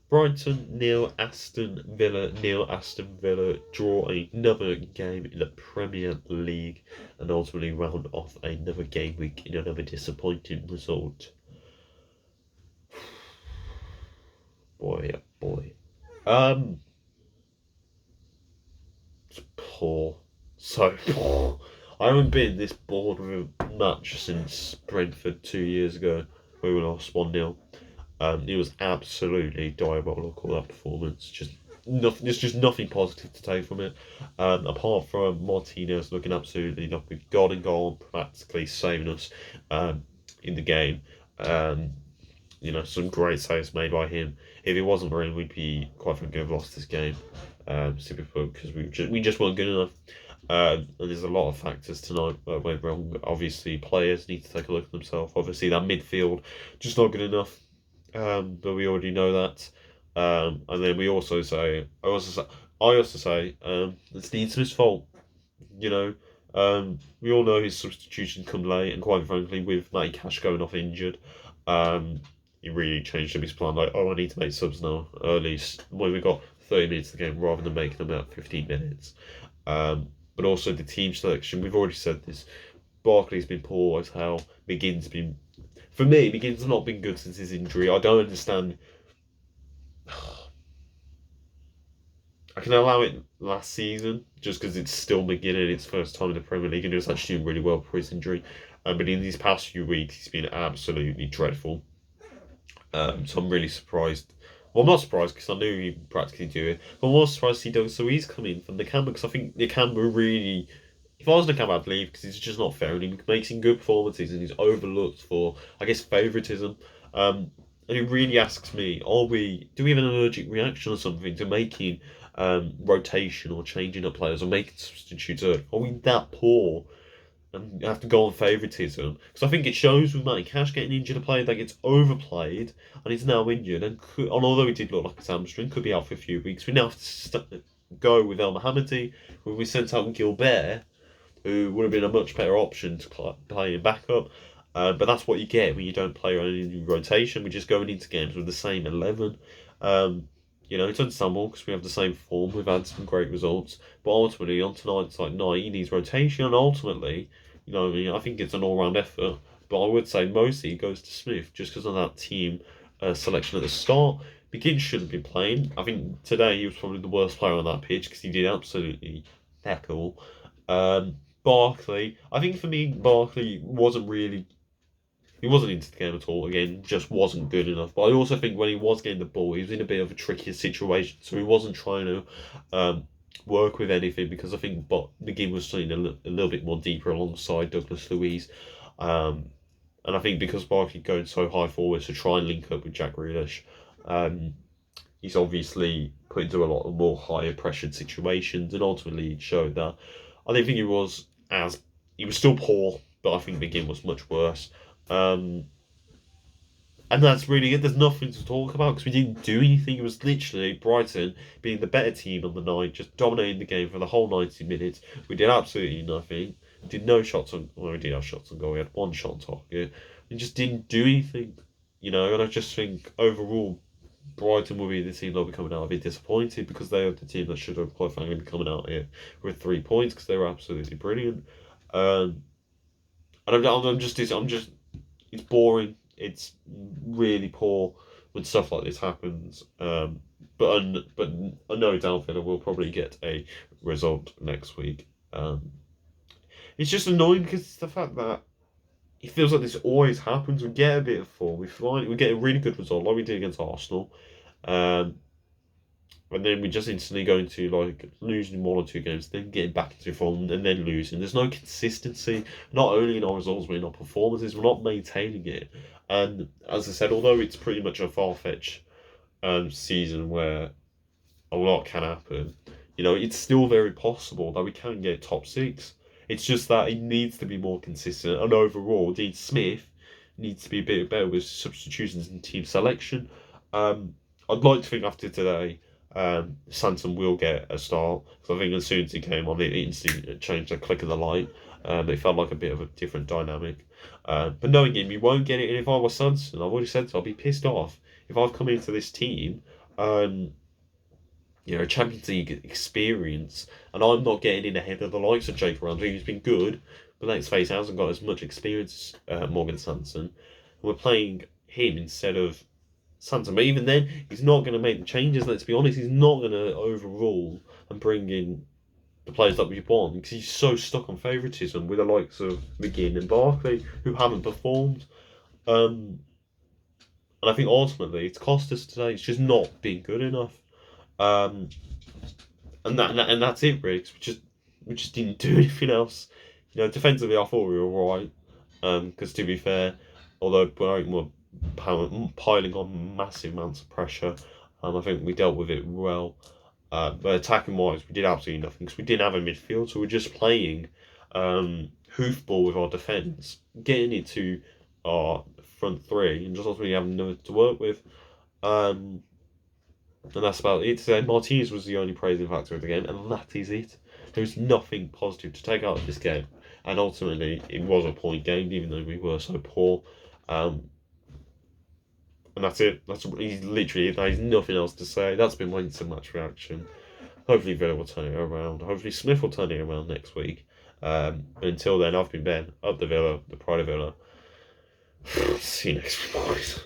Brighton nil, Aston Villa nil. Aston Villa draw another game in the Premier League and ultimately round off another game week in another disappointing result. Boy, oh boy. It's poor. So poor. I haven't been this bored with a match since Brentford 2 years ago, where we lost 1-0. It was absolutely diabolical, that performance. Just nothing. There's just nothing positive to take from it. Apart from Martinez looking absolutely nothing. God and goal, practically saving us in the game. Um, some great saves made by him. If it wasn't for him, we'd be quite frankly have lost this game. Simply put, because we just weren't good enough. And there's a lot of factors tonight that went wrong. Obviously, players need to take a look at themselves. Obviously, that midfield just not good enough. But we already know that. And then I also say, it's Dean Smith's fault. You know, we all know his substitution come late, and quite frankly, with Matty Cash going off injured, um, he really changed up his plan. Like, oh, I need to make subs now, at least when we got 30 minutes of the game, rather than making them about 15 minutes. But also the team selection. We've already said this. Barkley's been poor as hell. For me, McGinn's not been good since his injury. I don't understand. I can allow it last season just because it's still McGinn and it's first time in the Premier League and he was actually doing really well for his injury. But in these past few weeks, he's been absolutely dreadful. So I'm really surprised. Well, I'm not surprised because I knew he'd practically do it. But I'm more surprised he does. So he's coming from the Nakamba because I think the Nakamba really. If I was Nakamba, I'd leave because it's just not fair. And he makes good performances and he's overlooked for, I guess, favouritism. And it really asks me, do we have an allergic reaction or something to making rotation or changing up players or making substitutes? Are we that poor and have to go on favouritism? Because I think it shows with Matty Cash getting injured, a player that gets overplayed and is now injured. And although he did look like a hamstring, could be out for a few weeks, we now have to go with El Mohammadi, when we sent out Gilbert, who would have been a much better option to play in backup. But that's what you get when you don't play on any rotation. We're just going into games with the same 11. It's understandable because we have the same form. We've had some great results. But ultimately, on tonight's night, he needs rotation. And ultimately, I think it's an all-round effort. But I would say mostly it goes to Smith just because of that team selection at the start. McGinn shouldn't be playing. I think today he was probably the worst player on that pitch because he did absolutely heck all. Barkley, I think for me, Barkley he wasn't into the game at all. Again, just wasn't good enough. But I also think when he was getting the ball, he was in a bit of a trickier situation. So he wasn't trying to work with anything because I think McGinn was playing a little bit more deeper alongside Douglas Luiz. And I think because Barkley going so high forward to try and link up with Jack Grealish, he's obviously put into a lot of more higher pressured situations and ultimately showed that. I don't think he was still poor, but I think McGinn was much worse. And that's really it. There's nothing to talk about because we didn't do anything. It was literally Brighton being the better team on the night, just dominating the game for the whole 90 minutes. We did absolutely nothing. We did no shots on. Well, we did have shots on goal. We had one shot on target. We just didn't do anything, And I just think overall, Brighton will be the team that'll be coming out a bit disappointed because they are the team that should have quite frankly been coming out here with 3 points because they were absolutely brilliant. And I'm just it's boring. It's really poor when stuff like this happens. But no doubt Villa will probably get a result next week. It's just annoying because it's the fact that it feels like this always happens. We get a bit of form, we get a really good result like we did against Arsenal, and then we just instantly go into losing 1 or 2 games, then getting back into form and then losing. There's no consistency, not only in our results but in our performances. We're not maintaining it. And as I said, although it's pretty much a far-fetched season where a lot can happen, it's still very possible that we can get top 6. It's just that it needs to be more consistent. And overall, Dean Smith needs to be a bit better with substitutions and team selection. I'd like to think after today, Santon will get a start. Because I think as soon as he came on, it instantly changed the click of the light. It felt like a bit of a different dynamic. But knowing him, you won't get it. And if I was Santon, I've already said so, I'll be pissed off. If I've come into this team um, Champions League experience, and I'm not getting in ahead of the likes of Jake Roundtree, who's been good, but let's face it, hasn't got as much experience as Morgan Sanson. And we're playing him instead of Sanson, but even then, he's not going to make the changes. Let's be honest, he's not going to overrule and bring in the players that we want because he's so stuck on favouritism with the likes of McGinn and Barkley who haven't performed. And I think ultimately it's cost us today. It's just not been good enough. Um, and that's it, really. 'Cause we just didn't do anything else. Defensively, I thought we were all right. Because to be fair, although Brighton were piling on massive amounts of pressure, I think we dealt with it well. But attacking wise, we did absolutely nothing because we didn't have a midfield, so we're just playing hoofball with our defence, getting it to our front three, and just ultimately having nothing to work with. And that's about it. So Martinez was the only praising factor of the game, and that is it. There's nothing positive to take out of this game, and ultimately it was a point game, even though we were so poor. And that's it. He's literally, there's nothing else to say. That's been my instant match reaction. Hopefully Villa will turn it around. Hopefully Smith will turn it around next week. But until then, I've been Ben, up the Villa, the Pride of Villa. See you next week, boys.